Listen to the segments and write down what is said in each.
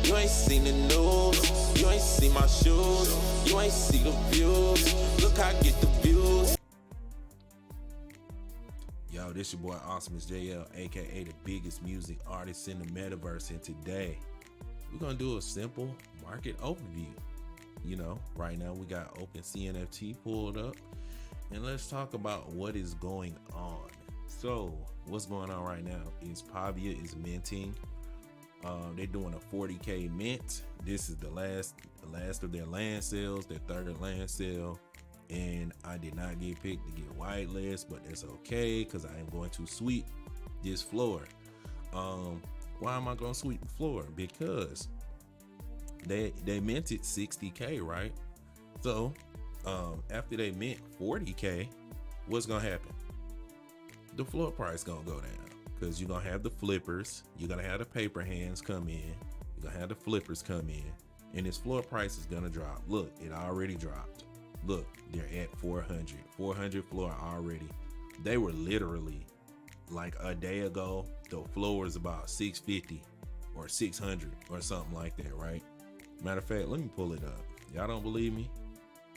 You ain't seen the news, you ain't seen my shoes, you ain't see the views. Look, I get the views. Yo, this your boy Awesomeisjayell, aka the biggest music artist in the metaverse, and today we're gonna do a simple market overview. You know, right now we got open Cnft pulled up, and let's talk about what is going on. So what's going on right now is Pavia is minting. They're doing a 40K mint. This is the last of their land sales, their third land sale. And I did not get picked to get whitelist, but that's okay because I am going to sweep this floor. Why am I going to sweep the floor? Because they minted 60K, right? So after they mint 40K, what's gonna happen? The floor price gonna go down because you're gonna have the flippers, you're gonna have the paper hands come in, you're gonna have the flippers come in, and this floor price is gonna drop. Look, it already dropped. Look, they're at 400 floor already. They were literally like a day ago, the floor was about 650 or 600 or something like that, right? Matter of fact, let me pull it up. Y'all don't believe me?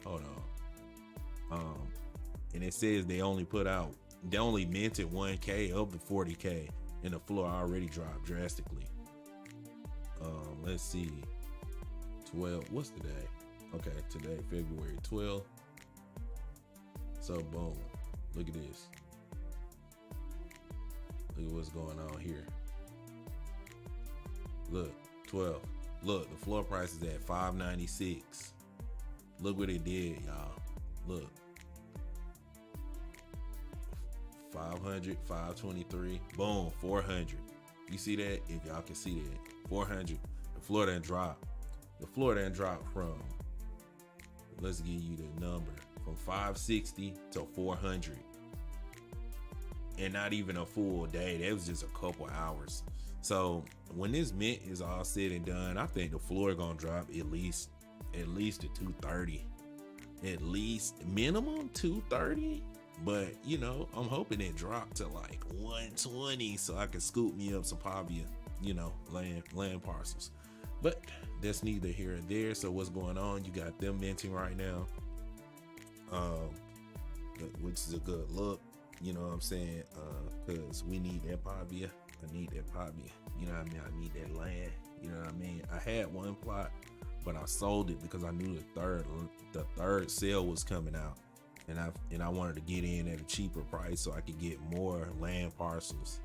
Hold on. And it says they only minted 1K of the 40K, and the floor already dropped drastically. Let's see. 12, what's the day? Okay, today, February 12th. So boom, look at this. Look at what's going on here. Look, 12. Look, the floor price is at 596. Look what it did, y'all. Look. 500, 523, boom, 400. You see that? If y'all can see that, 400. The floor done dropped. The floor done dropped from, let's give you the number, from 560 to 400. And not even a full day. That was just a couple hours. So when this mint is all said and done, I think the floor gonna drop at least to 230. At least minimum 230. But you know, I'm hoping it dropped to like 120 so I can scoop me up some Pavia, you know, land parcels. But that's neither here or there. So what's going on? You got them minting right now, which is a good look. You know what I'm saying? Because we need that Pavia. I need that Pavia. You know what I mean? I need that land. You know what I mean? I had one plot, but I sold it because I knew the third sale was coming out. And I wanted to get in at a cheaper price so I could get more land parcels.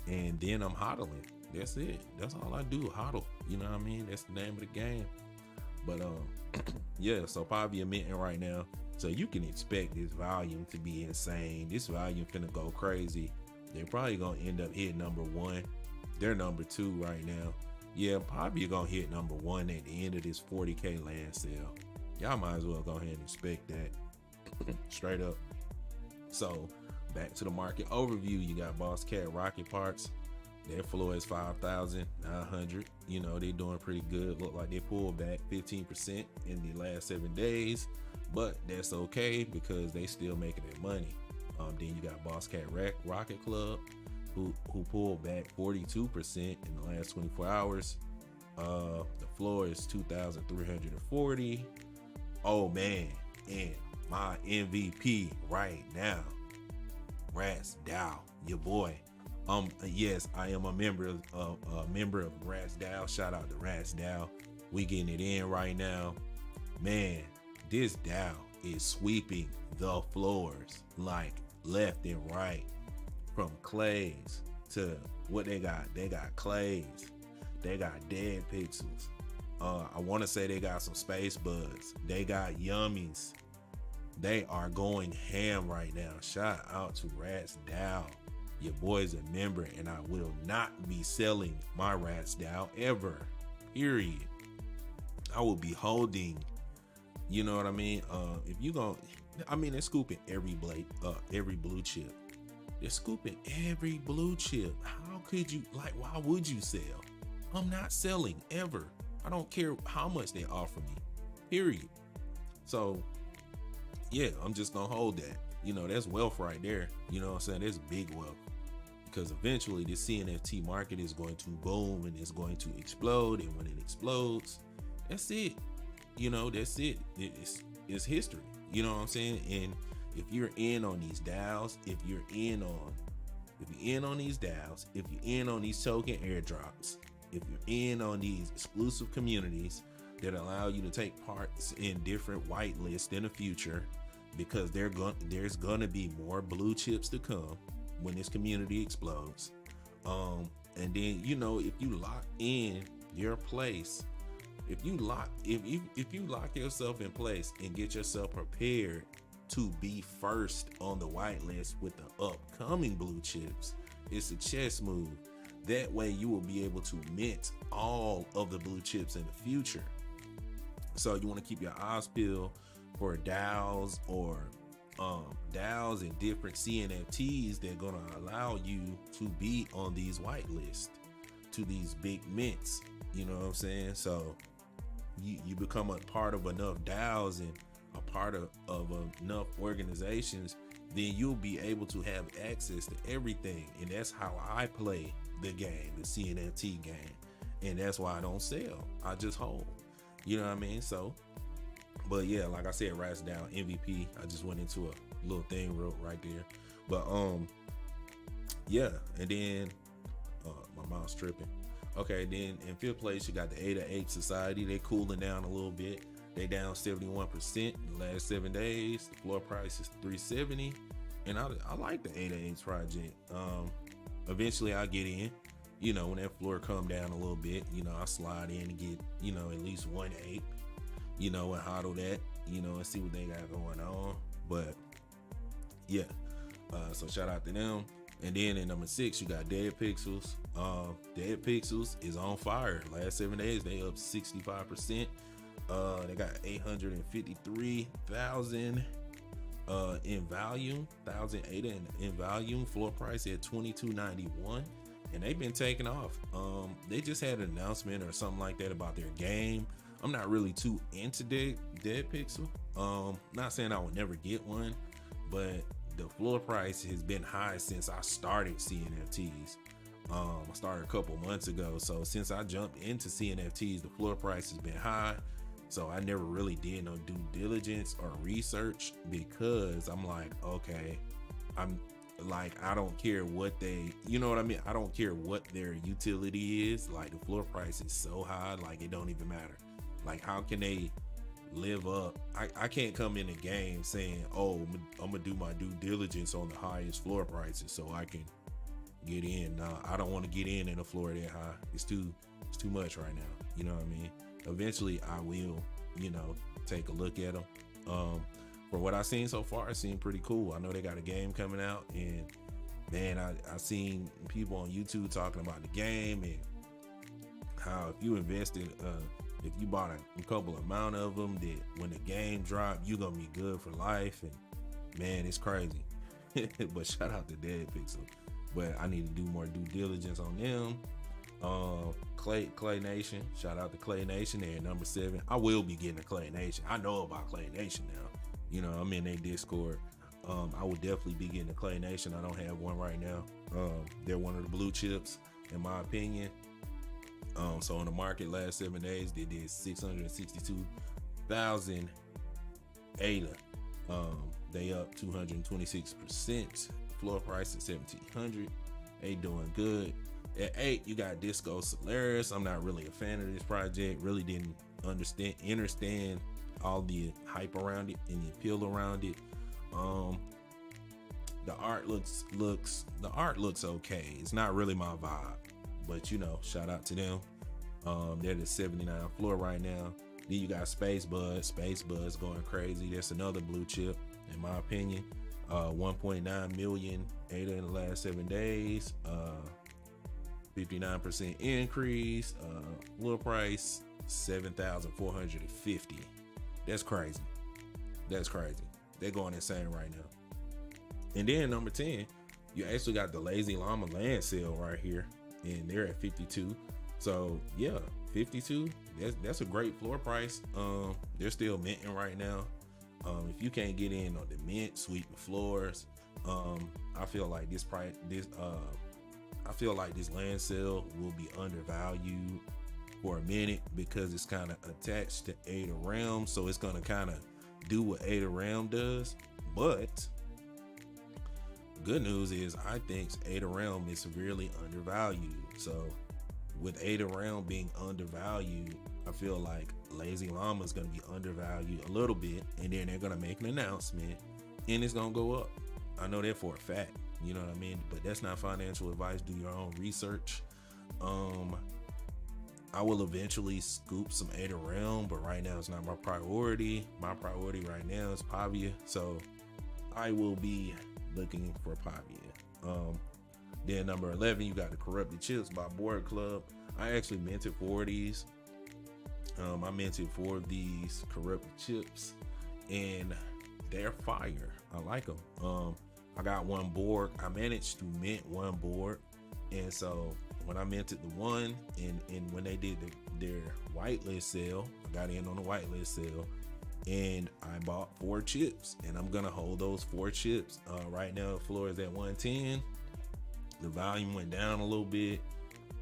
And then I'm hodling. That's it. That's all I do, hodl. You know what I mean? That's the name of the game. But yeah, so Pavia minting right now. So you can expect this volume to be insane. This volume finna go crazy. They're probably gonna end up hitting number 1. They're number 2 right now. Yeah, Pavia gonna hit number 1 at the end of this 40K land sale. Y'all might as well go ahead and expect that. Straight up. So back to the market overview. You got Boss Cat Rocket Parts. Their floor is 5,900. You know, they're doing pretty good. Look like they pulled back 15% in the last 7 days, but that's okay because they still making their money. Then you got Boss Cat Rocket Club, who pulled back 42% in the last 24 hours. The floor is 2,340. Oh man, and my MVP right now, Rats Dow, your boy. Yes, I am a member of Rats Dow. Shout out to Rats Dow. We getting it in right now. Man, this Dow is sweeping the floors like left and right, from clays to what they got. They got clays. They got dead pixels. I want to say they got some space buds. They got yummies. They are going ham right now. Shout out to Rats Dow. Your boy's a member, and I will not be selling my Rats Dow ever. Period. I will be holding. You know what I mean? If you gon', I mean, they're scooping every blue chip. They're scooping every blue chip. How could you, like, why would you sell? I'm not selling ever. I don't care how much they offer me. Period. So yeah, I'm just gonna hold that. You know, that's wealth right there. You know what I'm saying? That's big wealth. because eventually this CNFT market is going to boom and it's going to explode. And when it explodes, that's it. That's it. It's history. You know what I'm saying? And if you're in on these DAOs, if you're in on these DAOs, if you're in on these token airdrops, if you're in on these exclusive communities that allow you to take parts in different whitelists in the future, because there's gonna be more blue chips to come when this community explodes. And then if you lock in your place, if you lock yourself in place and get yourself prepared to be first on the whitelist with the upcoming blue chips, it's a chess move. That way you will be able to mint all of the blue chips in the future. So you want to keep your eyes peeled for DAOs or DAOs and different CNFTs that are going to allow you to be on these whitelists, to these big mints. You know what I'm saying? So you become a part of enough DAOs and a part of enough organizations, then you'll be able to have access to everything. And that's how I play the game, the CNFT game. And that's why I don't sell. I just hold. You know what I mean? So, but yeah, like I said, Rats Down MVP. I just went into a little thing right there. But yeah, and then my mouse tripping. Okay, then in fifth place you got the Ada Ape Society. They cooling down a little bit. They down 71% in the last 7 days. The floor price is 370, and I like the Ada Apes project. Eventually I'll get in. When that floor come down a little bit, I slide in and get at least one ape. And hodl that. And see what they got going on. But yeah, so shout out to them. And then in number 6, you got Dead Pixels. Dead Pixels is on fire. Last 7 days, they up 65%. They got 853,000 in volume, 1,000 ADA in volume. Floor price at 22.91, and they've been taking off. They just had an announcement or something like that about their game. I'm not really too into Dead Pixel. Not saying I would never get one, but the floor price has been high since I started CNFTs. I started a couple months ago, so since I jumped into CNFTs, the floor price has been high. So I never really did no due diligence or research, because I'm like, okay, I'm like, I don't care what they, you know what I mean? I don't care what their utility is. Like, the floor price is so high, like it don't even matter. Like, how can they live up? I can't come in the game saying, oh, I'm gonna do my due diligence on the highest floor prices so I can get in. Nah, I don't want to get in a floor that high. It's too much right now. You know what I mean? Eventually I will, take a look at them. From what I've seen so far, it seemed pretty cool. I know they got a game coming out, and man, I seen people on YouTube talking about the game and how if you invested, if you bought a couple amount of them, that when the game dropped, you gonna be good for life. And man, it's crazy. But shout out to Dead Pixel. But I need to do more due diligence on them. Clay Nation, shout out to Clay Nation. They're at number 7. I will be getting a Clay Nation. I know about Clay Nation now. I'm in their Discord. I would definitely be getting a Clay Nation. I don't have one right now. They're one of the blue chips, in my opinion. So on the market last 7 days, they did 662,000 ADA. They up 226%. Floor price at 1,700. They doing good. At 8, you got Disco Solaris. I'm not really a fan of this project. Really didn't understand all the hype around it and the appeal around it. The art looks okay. It's not really my vibe, but shout out to them. They're the 79 floor right now. Then you got Space Buzz going crazy. That's another blue chip, in my opinion. 1.9 million ADA in the last 7 days. 59% increase. Floor price 7,450. That's crazy. They're going insane right now. And then number 10, you actually got the Lazy Llama land sale right here, and they're at 52. So yeah, 52. That's a great floor price. They're still minting right now. If you can't get in on the mint, sweep the floors. I feel like I feel like this land sale will be undervalued for a minute because it's kind of attached to Ada Realm, so it's gonna kind of do what Ada Realm does. But good news is I think Ada Realm is severely undervalued. So with Ada Realm being undervalued, I feel like Lazy Llama is going to be undervalued a little bit, and then they're going to make an announcement and it's going to go up. I know that for a fact, you know what I mean? But that's not financial advice. Do your own research. I will eventually scoop some Ada Realm, but right now it's not my priority. My priority right now is Pavia, so I will be looking for Pavia. Then number 11, you got the Corrupted Chips by Board Club. I actually minted 4 of these. I minted 4 of these Corrupted Chips, and they're fire. I like them. I got 1 board. I managed to mint 1 board, and so when I minted the 1, and when they did their whitelist sale, I got in on the whitelist sale, and I bought 4 chips, and I'm gonna hold those 4 chips. Right now the floor is at 110. The volume went down a little bit,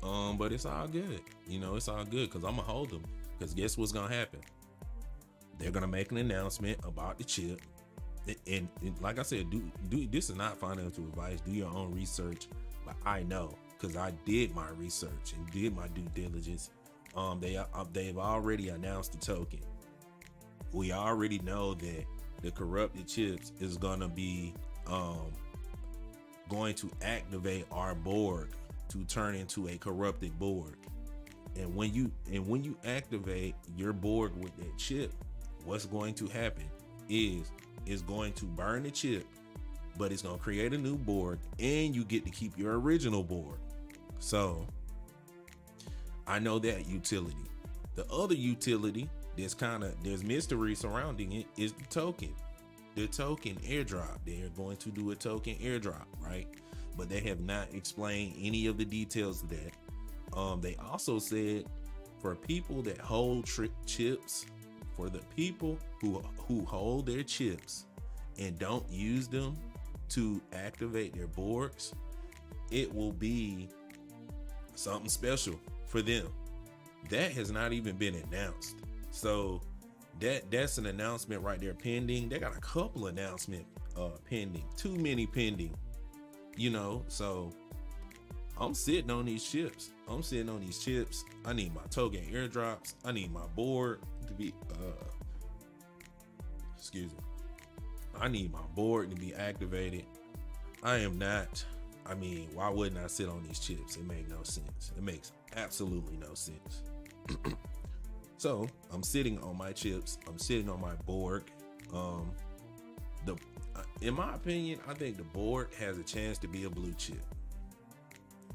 but it's all good. You know, it's all good because I'm gonna hold them. Because guess what's gonna happen? They're gonna make an announcement about the chip, and like I said, do this is not financial advice. Do your own research. But I know because I did my research and did my due diligence. They've already announced the token. We already know that the Corrupted Chips is gonna be going to activate our board to turn into a corrupted board. And when you activate your board with that chip, what's going to happen is it's going to burn the chip, but it's going to create a new board, and you get to keep your original board. So I know that utility. The other utility there's mystery surrounding it is the token. The token airdrop. They're going to do a token airdrop, right? But they have not explained any of the details of that. They also said for people that hold chips, for the people who hold their chips and don't use them to activate their boards, it will be something special for them. That has not even been announced. So that's an announcement right there pending. They got a couple announcements pending, too many pending, you know. So I'm sitting on these chips. I need my token airdrops. I need my board to be I need my board to be activated. Why wouldn't I sit on these chips? It makes no sense. It makes absolutely no sense. So I'm sitting on my chips. I'm sitting on my board. In my opinion, I think the board has a chance to be a blue chip.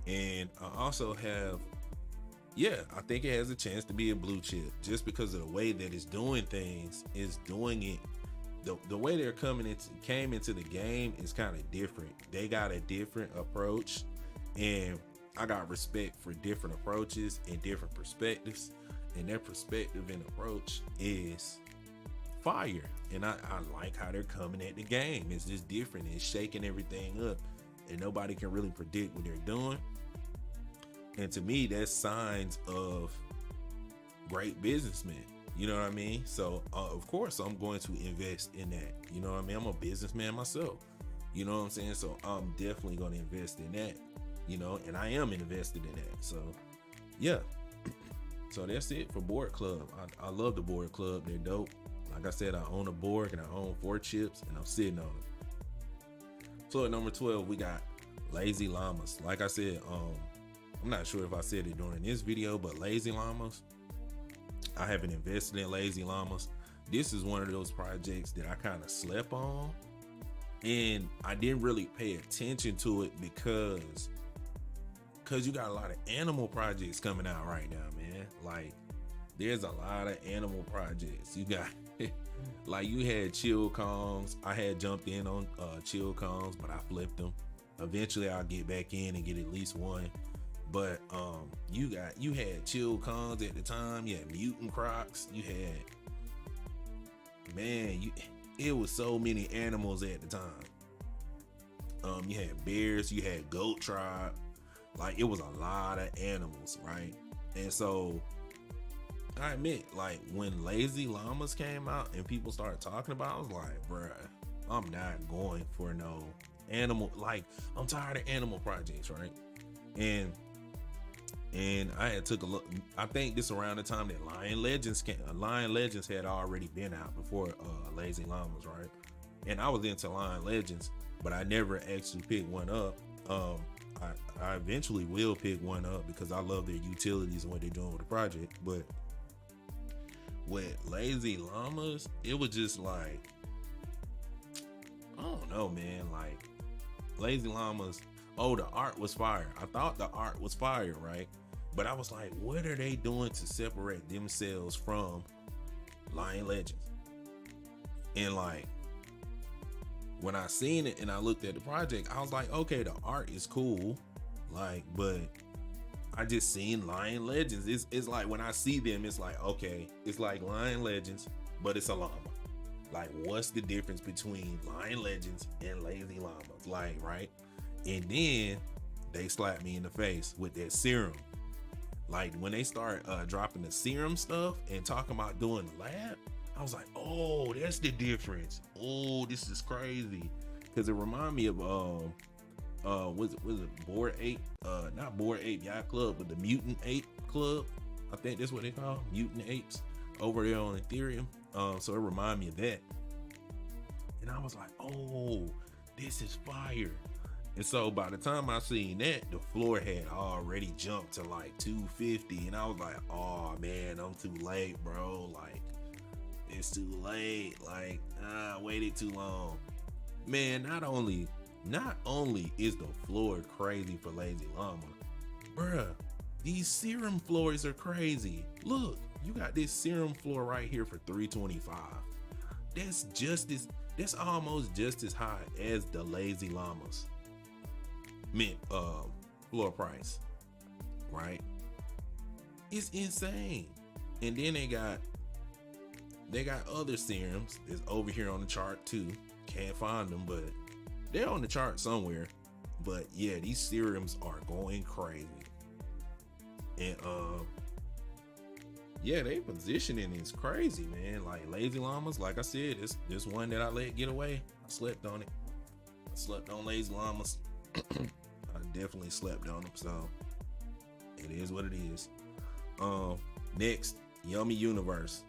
And I also I think it has a chance to be a blue chip just because of the way that it's doing things. Is doing it the way they're came into the game is kind of different. They got a different approach, and I got respect for different approaches and different perspectives. And their perspective and approach is fire. And I like how they're coming at the game. It's just different. It's shaking everything up, and nobody can really predict what they're doing. And to me, that's signs of great businessmen. You know what I mean? So of course I'm going to invest in that. You know what I mean? I'm a businessman myself. You know what I'm saying? So I'm definitely going to invest in that, you know, and I am invested in that. So yeah. So that's it for Board Club. I love the Board Club. They're dope. Like I said, I own a board and I own 4 chips, and I'm sitting on them. So at number 12, we got Lazy Llamas. Like I said, I'm not sure if I said it during this video, but Lazy Llamas, I haven't invested in Lazy Llamas. This is one of those projects that I kind of slept on, and I didn't really pay attention to it because you got a lot of animal projects coming out right now, man. Like, there's a lot of animal projects. You got like, you had Chill Kongs. I had jumped in on Chill Kongs, but I flipped them. Eventually I'll get back in and get at least one. But you had Chill Kongs at the time. You had Mutant Crocs. You had, it was so many animals at the time. You had bears. You had Goat Tribe. Like it was a lot of animals, right? And so I admit, like when Lazy Llamas came out and people started talking about it, I was like, bruh, I'm not going for no animal. Like I'm tired of animal projects, right? And I had took a look. I think this around the time that Lion Legends had already been out before Lazy Llamas, right? And I was into Lion Legends, but I never actually picked one up. I eventually will pick one up because I love their utilities and what they're doing with the project. But with Lazy Llamas, it was just like, I don't know, man. Like Lazy Llamas, oh, the art was fire. I thought the art was fire, right? But I was like, what are they doing to separate themselves from Lion Legends? And like, when I seen it and I looked at the project, I was like, okay, the art is cool. Like, but I just seen Lion Legends. It's like when I see them, it's like, okay, it's like Lion Legends, but it's a llama. Like, what's the difference between Lion Legends and Lazy Llamas? Like, right? And then they slapped me in the face with that serum. Like when they start dropping the serum stuff and talking about doing the lab, I was like, oh, that's the difference. Oh, this is crazy. Cause it reminded me of was it Bored Ape? Not Bored Ape Yacht Club, but the Mutant Ape Club. I think that's what they call Mutant Apes over there on Ethereum. So it reminded me of that. And I was like, oh, this is fire. And so by the time I seen that, the floor had already jumped to like 250. And I was like, oh man, I'm too late, bro. Like, it's too late. Like, I waited too long. Man, not only is the floor crazy for Lazy Llama, bruh, these serum floors are crazy. Look, you got this serum floor right here for 325. That's almost just as high as the Lazy Llamas mint floor price, right? It's insane. And then they got other serums that's over here on the chart too. Can't find them, but they're on the chart somewhere. But yeah, these serums are going crazy. And yeah, they positioning is crazy, man. Like Lazy Llamas, like I said, this one that I let get away. I slept on it. I slept on Lazy Llamas. I definitely slept on them, so it is what it is. Next, Yummy Universe.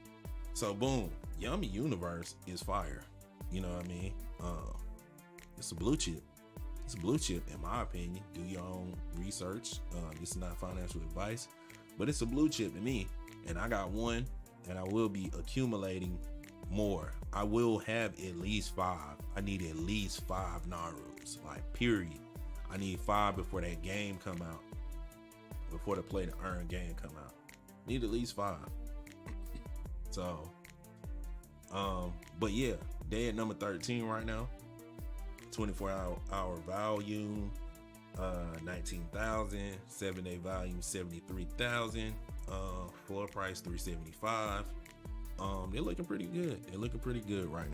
So boom, Yummy Universe is fire. You know what I mean? It's a blue chip. It's a blue chip in my opinion. Do your own research. This is not financial advice, but it's a blue chip to me. And I got one, and I will be accumulating more. I will have at least 5. I need at least 5 Narus, like period. I need 5 before that game come out. Before the play to earn game come out. Need at least 5. So, but yeah, they at number 13 right now. 24-hour volume, 19,000. 7-day volume, 73,000. Floor price 375. They're looking pretty good. They're looking pretty good right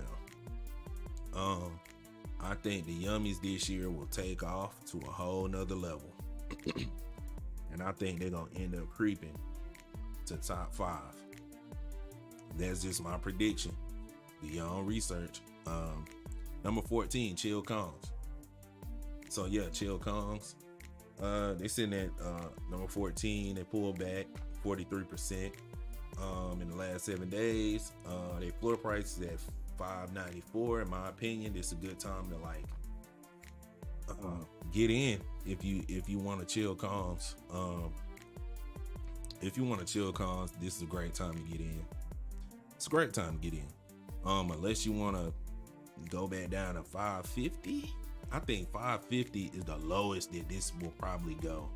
now. I think the Yummies this year will take off to a whole nother level. And I think they're gonna end up creeping to top 5. That's just my prediction. Do your own research. Number 14, Chill Kongs. So yeah, Chill Kongs. They sitting at number 14. They pulled back 43% in the last 7 days. Their floor price is at $5.94. In my opinion, this is a good time to like get in if you want to chill Kongs. If you want to chill Kongs, this is a great time to get in. It's a great time to get in. Unless you want to go back down to 550. I think 550 is the lowest that this will probably go.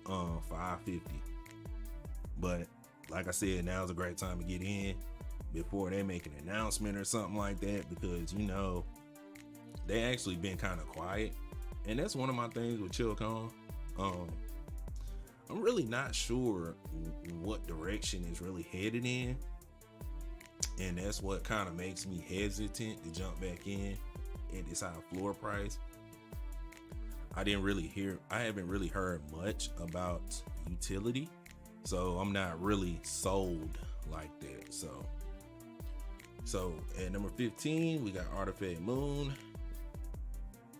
550. But like I said, now's a great time to get in before they make an announcement or something like that, because you know they actually been kind of quiet, and that's one of my things with ChillCon. I'm really not sure what direction is really headed in, and that's what kind of makes me hesitant to jump back in at this high floor price. I haven't really heard much about utility, so I'm not really sold like that. So at number 15, we got Artifact Moon.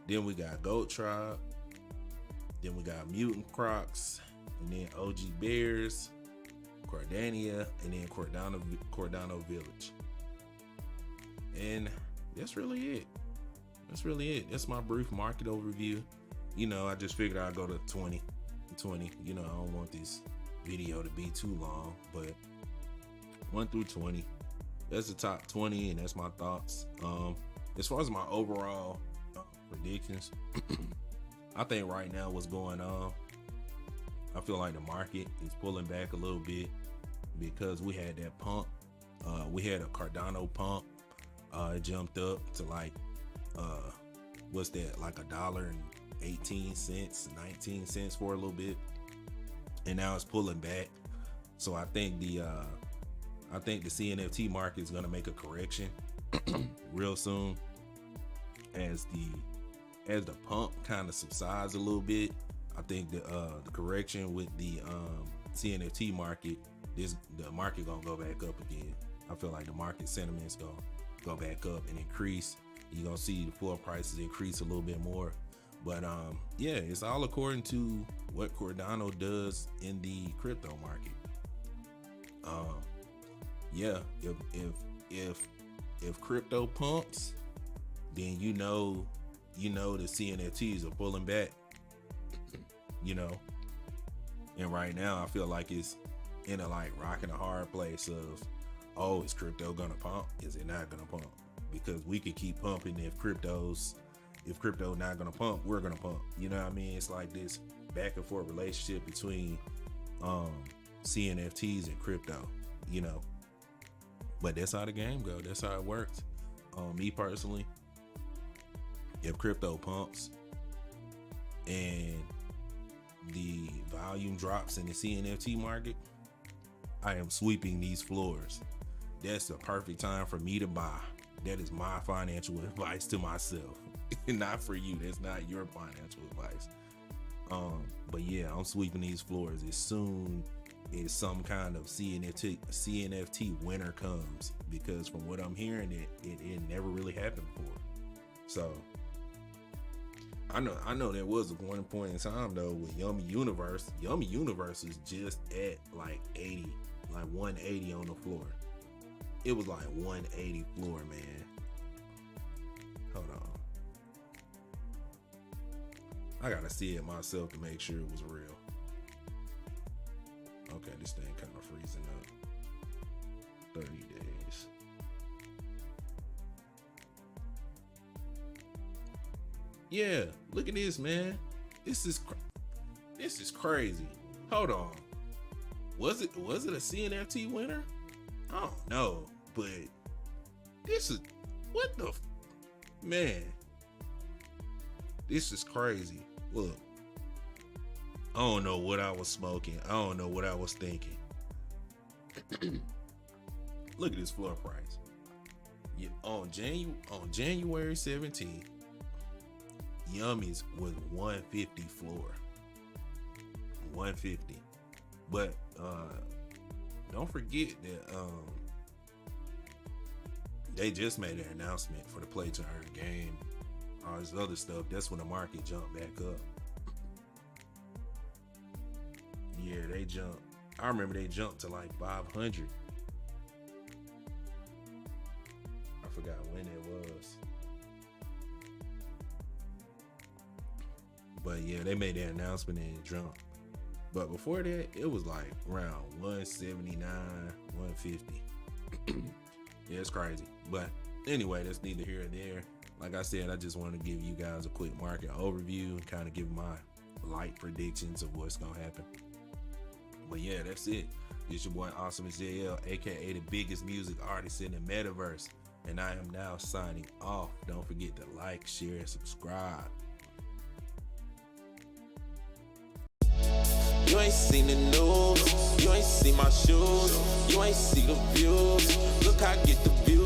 Then we got Goat Tribe. Then we got Mutant Crocs, and then OG Bears, Cardania, and then Cardano Village. And that's really it. That's my brief market overview. You know, I just figured I'd go to 20. You know, I don't want this video to be too long, but 1 through 20. That's the top 20, and that's my thoughts. As far as my overall predictions, I think right now what's going on, I feel like the market is pulling back a little bit because we had that pump. We had a Cardano pump. It jumped up to like, what's that? Like $1.18, 19 cents for a little bit, and now it's pulling back. So I think the Cnft market is gonna make a correction real soon as the pump kind of subsides a little bit. I think the correction with the Cnft market, the market gonna go back up again. I feel like the market sentiment's gonna go back up and increase. You're gonna see the floor prices increase a little bit more. But yeah, it's all according to what Cardano does in the crypto market. Yeah, if crypto pumps, then you know the CNFTs are pulling back. You know, and right now I feel like it's in a like rock and a hard place of, oh, is crypto gonna pump? Is it not gonna pump? Because we could keep pumping if crypto not gonna pump, we're gonna pump. You know what I mean? It's like this back and forth relationship between CNFTs and crypto, you know. But that's how the game goes. That's how it works. Me personally, if crypto pumps and the volume drops in the CNFT market, I am sweeping these floors. That's the perfect time for me to buy. That is my financial advice to myself. Not for you. That's not your financial advice. But yeah, I'm sweeping these floors as soon as some kind of CNFT winner comes, because from what I'm hearing, it never really happened before. So I know there was a one point in time though with Yummy Universe. Yummy Universe is just at like 80, like 180 on the floor. It was like 180 floor, man. Hold on. I gotta see it myself to make sure it was real. Okay, this thing kind of freezing up. 30 days. Yeah, look at this, man. This is crazy. Hold on. Was it a CNFT winner? I don't know, but this is what the man. This is crazy. Look, I don't know what I was smoking. I don't know what I was thinking. Look at this floor price. Yeah, on January 17th, Yummy's was 150 floor. 150. But don't forget that they just made an announcement for the play to earn game. All this other stuff. That's when the market jumped back up. Yeah, they jumped. I remember they jumped to like 500. I forgot when it was. But yeah, they made that announcement and it jumped. But before that, it was like around 179, 150. Yeah, it's crazy. But anyway, that's neither here nor there. Like I said, I just want to give you guys a quick market overview and kind of give my light predictions of what's going to happen. But yeah, that's it. It's your boy Awesomeisjayell, aka the biggest music artist in the metaverse. And I am now signing off. Don't forget to like, share, and subscribe. You ain't seen the news, you ain't seen my shoes, you ain't see the views. Look, I get the views.